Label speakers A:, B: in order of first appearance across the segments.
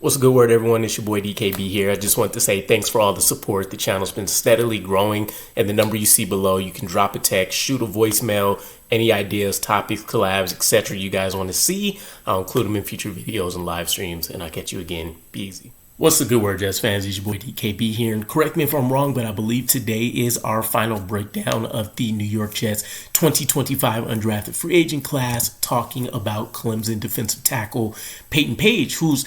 A: What's a good word, everyone? It's your boy DKB here. I just want to say thanks for all the support. The channel's been steadily growing, and the number you see below, you can drop a text, shoot a voicemail, any ideas, topics, collabs, etc. you guys want to see. I'll include them in future videos and live streams, and I'll catch you again. Be easy. What's the good word, Jets fans? It's your boy DKB here, and correct me if I'm wrong, but I believe today is our final breakdown of the New York Jets 2025 undrafted free agent class, talking about Clemson defensive tackle Payton Page, who's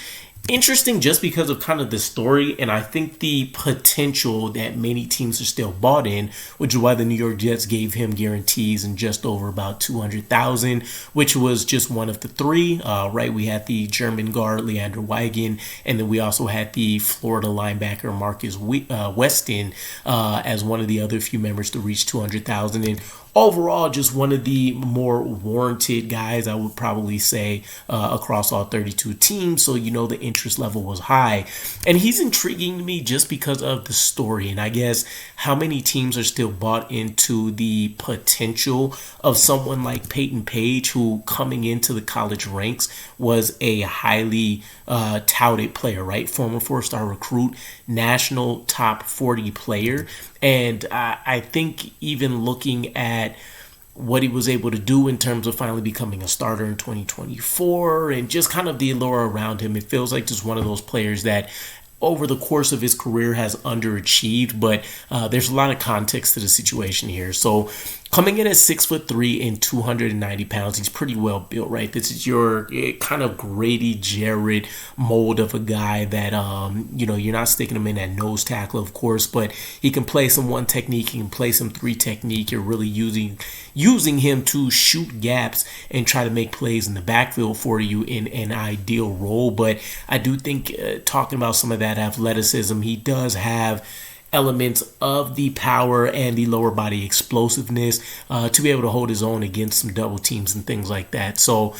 A: interesting just because of kind of the story, and I think the potential that many teams are still bought in, which is why the New York Jets gave him guarantees and just over about $200,000, which was just one of the three. Right, we had the German guard Leander Weigand, and then we also had the Florida linebacker Marcus Weston as one of the other few members to reach $200,000. And overall, just one of the more warranted guys, I would probably say, across all 32 teams. So, you know, the interest level was high. And he's intriguing to me just because of the story. And I guess how many teams are still bought into the potential of someone like Payton Page, who coming into the college ranks was a highly touted player, right? Former four-star recruit, national top 40 player. And I think even looking at what he was able to do in terms of finally becoming a starter in 2024 and just kind of the allure around him, it feels like just one of those players that over the course of his career has underachieved, but there's a lot of context to the situation here. So coming in at 6'3" and 290 pounds, he's pretty well built, right? This is your kind of Grady Jarrett mold of a guy that, you know, you're not sticking him in at nose tackle, of course, but he can play some one technique, he can play some three technique. You're really using him to shoot gaps and try to make plays in the backfield for you in an ideal role. But I do think talking about some of that athleticism, he does have elements of the power and the lower body explosiveness to be able to hold his own against some double teams and things like that. So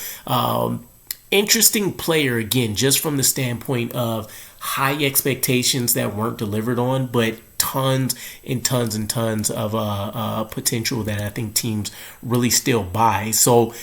A: interesting player, again, just from the standpoint of high expectations that weren't delivered on, but tons and tons and tons of potential that I think teams really still buy. So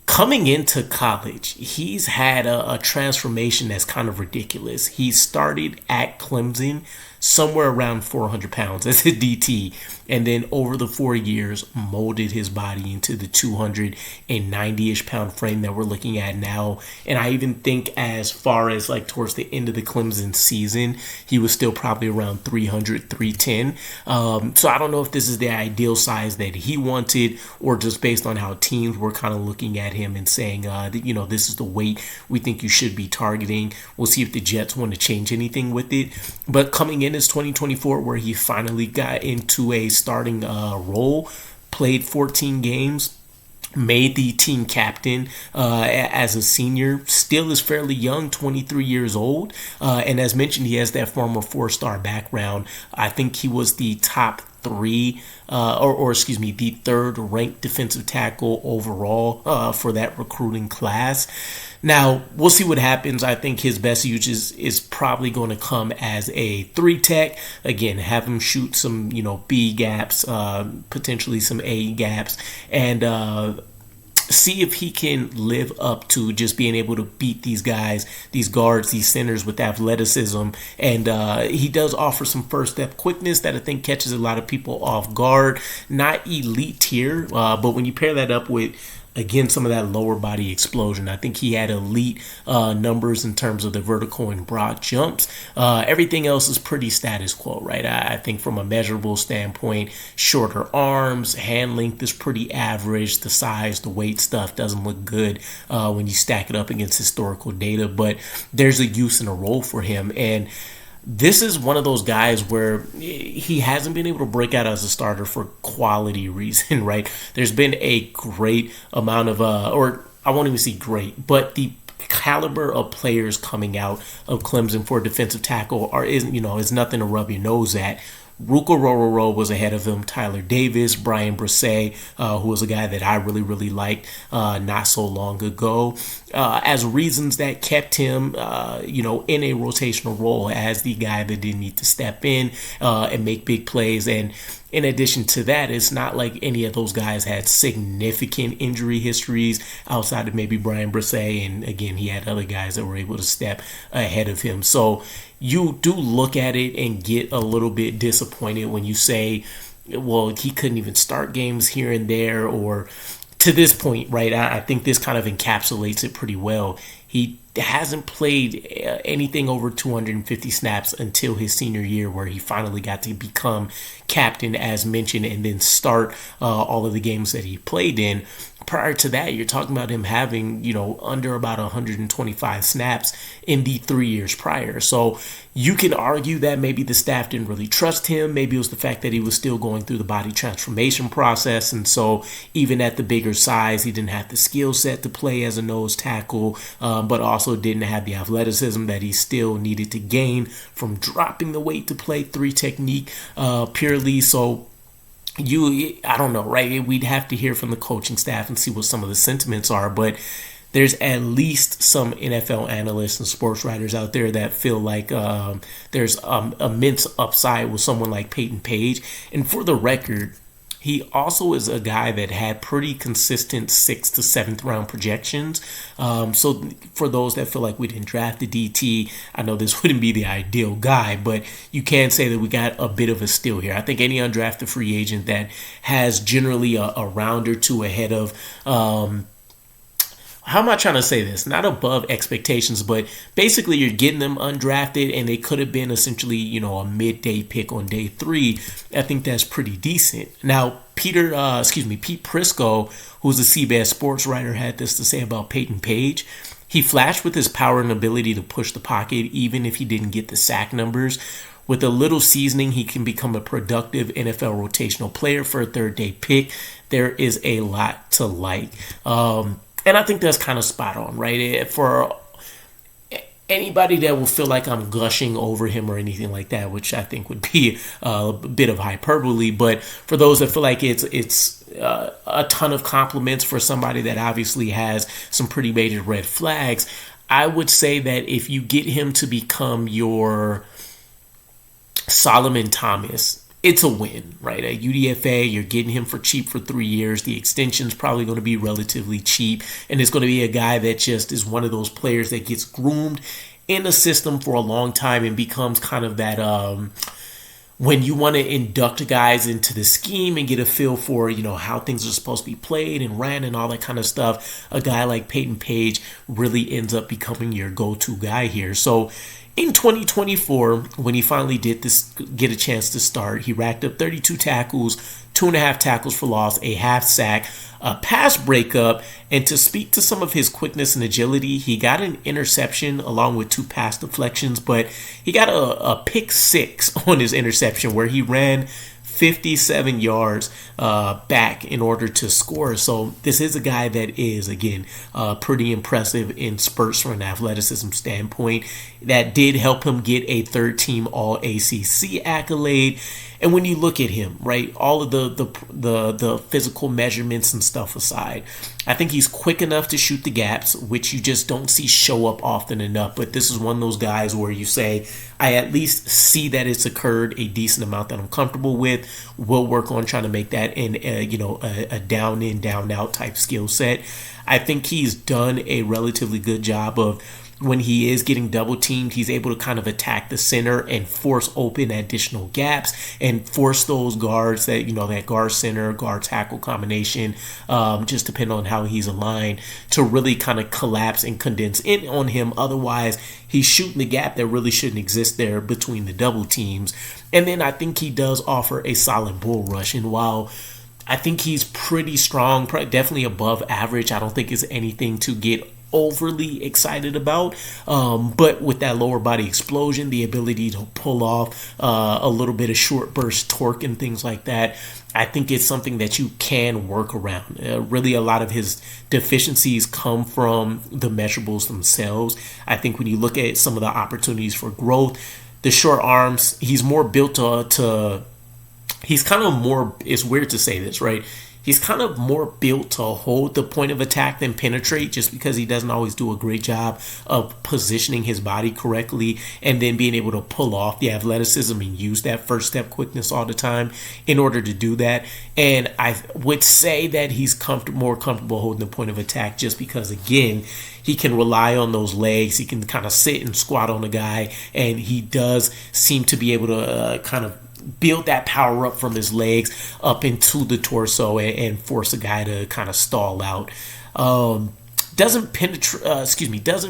A: coming into college, he's had a transformation that's kind of ridiculous. He started at Clemson somewhere around 400 pounds as a DT, and then over the 4 years molded his body into the 290-ish pound frame that we're looking at now. And I even think as far as like towards the end of the Clemson season, he was still probably around 300, 310. So I don't know if this is the ideal size that he wanted, or just based on how teams were kind of looking at him and saying, you know, this is the weight we think you should be targeting. We'll see if the Jets want to change anything with it. But coming in as 2024, where he finally got into a starting role, played 14 games, made the team captain as a senior, still is fairly young, 23 years old. And as mentioned, he has that former four-star background. I think he was the top three, the third ranked defensive tackle overall for that recruiting class. Now, we'll see what happens. I think his best use is probably going to come as a three tech. Again, have him shoot some, you know, B gaps, potentially some A gaps, and see if he can live up to just being able to beat these guys, these guards, these centers with athleticism. And he does offer some first step quickness that I think catches a lot of people off guard. Not elite tier, but when you pair that up with, again, some of that lower body explosion, I think he had elite numbers in terms of the vertical and broad jumps. Everything else is pretty status quo, right? I think from a measurable standpoint, shorter arms, hand length is pretty average. The size, the weight stuff doesn't look good when you stack it up against historical data, but there's a use and a role for him. And this is one of those guys where he hasn't been able to break out as a starter for quality reason, right? There's been a great amount of, or I won't even say great, but the caliber of players coming out of Clemson for defensive tackle is nothing to rub your nose at. Ruka Rororo was ahead of him. Tyler Davis, Brian Bresee, who was a guy that I really, really liked not so long ago, as reasons that kept him, in a rotational role as the guy that didn't need to step in and make big plays. And in addition to that, it's not like any of those guys had significant injury histories outside of maybe Brian Bresee. And again, he had other guys that were able to step ahead of him. So you do look at it and get a little bit disappointed when you say, well, he couldn't even start games here and there, or to this point, right? I think this kind of encapsulates it pretty well. He hasn't played anything over 250 snaps until his senior year, where he finally got to become captain, as mentioned, and then start all of the games that he played in. Prior to that, you're talking about him having, under about 125 snaps in the 3 years prior. So you can argue that maybe the staff didn't really trust him. Maybe it was the fact that he was still going through the body transformation process. And so even at the bigger size, he didn't have the skill set to play as a nose tackle, but also didn't have the athleticism that he still needed to gain from dropping the weight to play 3 technique purely. So I don't know, right? We'd have to hear from the coaching staff and see what some of the sentiments are, but there's at least some NFL analysts and sports writers out there that feel like there's immense upside with someone like Payton Page. And for the record, he also is a guy that had pretty consistent 6th to 7th round projections. So for those that feel like we didn't draft the DT, I know this wouldn't be the ideal guy, but you can say that we got a bit of a steal here. I think any undrafted free agent that has generally a round or two ahead of how am I trying to say this? Not above expectations, but basically you're getting them undrafted and they could have been essentially, a midday pick on day 3. I think that's pretty decent. Now, Pete Prisco, who's a CBS sports writer, had this to say about Payton Page. He flashed with his power and ability to push the pocket even if he didn't get the sack numbers. With a little seasoning, he can become a productive NFL rotational player for a 3rd-day pick. There is a lot to like. And I think that's kind of spot on, right? For anybody that will feel like I'm gushing over him or anything like that, which I think would be a bit of hyperbole, but for those that feel like it's a ton of compliments for somebody that obviously has some pretty major red flags, I would say that if you get him to become your Solomon Thomas, it's a win, right? At UDFA, you're getting him for cheap for 3 years. The extension's probably going to be relatively cheap, and it's going to be a guy that just is one of those players that gets groomed in the system for a long time and becomes kind of that when you want to induct guys into the scheme and get a feel for, how things are supposed to be played and ran and all that kind of stuff, a guy like Payton Page really ends up becoming your go-to guy here. So in 2024, when he finally did get a chance to start, he racked up 32 tackles, 2.5 tackles for loss, a half sack, a pass breakup, and to speak to some of his quickness and agility, he got an interception along with 2 pass deflections, but he got a pick 6 on his interception where he ran 57 yards back in order to score. So this is a guy that is, again, pretty impressive in spurts from an athleticism standpoint. That did help him get a 3rd-team All-ACC accolade. And when you look at him, right, all of the physical measurements and stuff aside, I think he's quick enough to shoot the gaps, which you just don't see show up often enough. But this is one of those guys where you say, I at least see that it's occurred a decent amount that I'm comfortable with. We'll work on trying to make that a down in, down out type skill set. I think he's done a relatively good job of, when he is getting double teamed, he's able to kind of attack the center and force open additional gaps and force those guards that, that guard center, guard tackle combination, just depending on how he's aligned, to really kind of collapse and condense in on him. Otherwise, he's shooting the gap that really shouldn't exist there between the double teams. And then I think he does offer a solid bull rush. And while I think he's pretty strong, definitely above average, I don't think it's anything to get overly excited about, but with that lower body explosion, the ability to pull off a little bit of short burst torque and things like that, I think it's something that you can work around. Really, a lot of his deficiencies come from the measurables themselves. I think when you look at some of the opportunities for growth, the short arms, he's more built to he's kind of more, it's weird to say this, right? He's kind of more built to hold the point of attack than penetrate, just because he doesn't always do a great job of positioning his body correctly and then being able to pull off the athleticism and use that first step quickness all the time in order to do that. And I would say that he's more comfortable holding the point of attack just because, again, he can rely on those legs. He can kind of sit and squat on the guy, and he does seem to be able to kind of build that power up from his legs up into the torso and force a guy to kind of stall out. Doesn't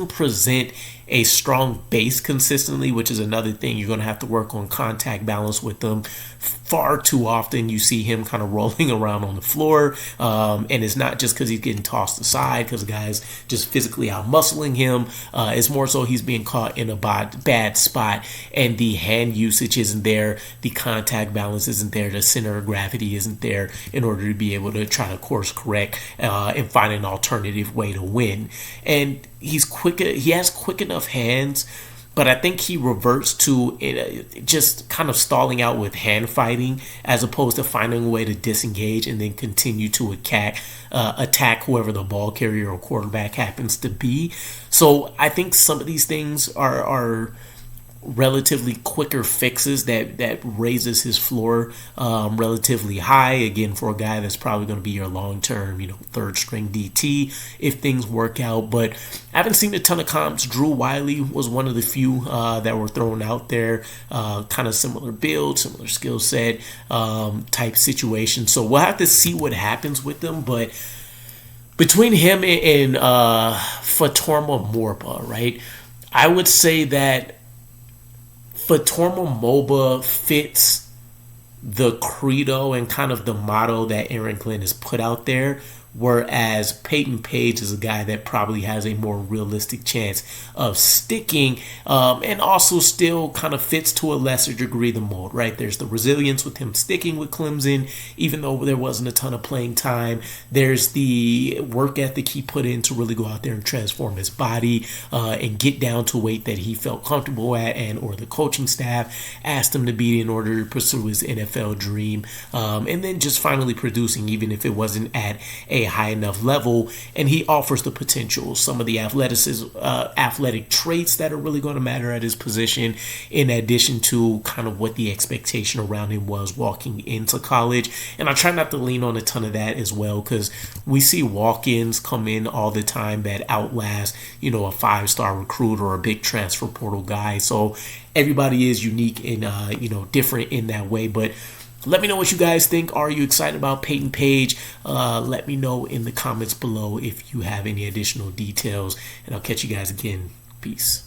A: present a strong base consistently, which is another thing. You're going to have to work on contact balance with them. Far too often you see him kind of rolling around on the floor, and it's not just because he's getting tossed aside because the guy's just physically out muscling him. It's more so he's being caught in a bad spot, and the hand usage isn't there, the contact balance isn't there, the center of gravity isn't there in order to be able to try to course correct and find an alternative way to win. And he has quick enough hands, but I think he reverts to just kind of stalling out with hand fighting as opposed to finding a way to disengage and then continue to attack whoever the ball carrier or quarterback happens to be. So I think some of these things are relatively quicker fixes that raises his floor relatively high, again, for a guy that's probably going to be your long-term, third string DT if things work out. But I haven't seen a ton of comps. Drew Wiley was one of the few that were thrown out there, kind of similar build, similar skill set type situation. So we'll have to see what happens with them. But between him and Fatorma Morba, right, I would say that Fatorma Morba fits the credo and kind of the motto that Aaron Glenn has put out there, whereas Payton Page is a guy that probably has a more realistic chance of sticking and also still kind of fits to a lesser degree the mold, right? There's the resilience with him sticking with Clemson, even though there wasn't a ton of playing time. There's the work ethic he put in to really go out there and transform his body and get down to weight that he felt comfortable at or the coaching staff asked him to be in order to pursue his NFL dream. And then just finally producing, even if it wasn't at a high enough level, and he offers the potential, some of the athletic traits that are really going to matter at his position, in addition to kind of what the expectation around him was walking into college. And I try not to lean on a ton of that as well, because we see walk-ins come in all the time that outlast, a 5-star recruit or a big transfer portal guy. So everybody is unique and different in that way. But let me know what you guys think. Are you excited about Payton Page? Let me know in the comments below if you have any additional details, and I'll catch you guys again. Peace.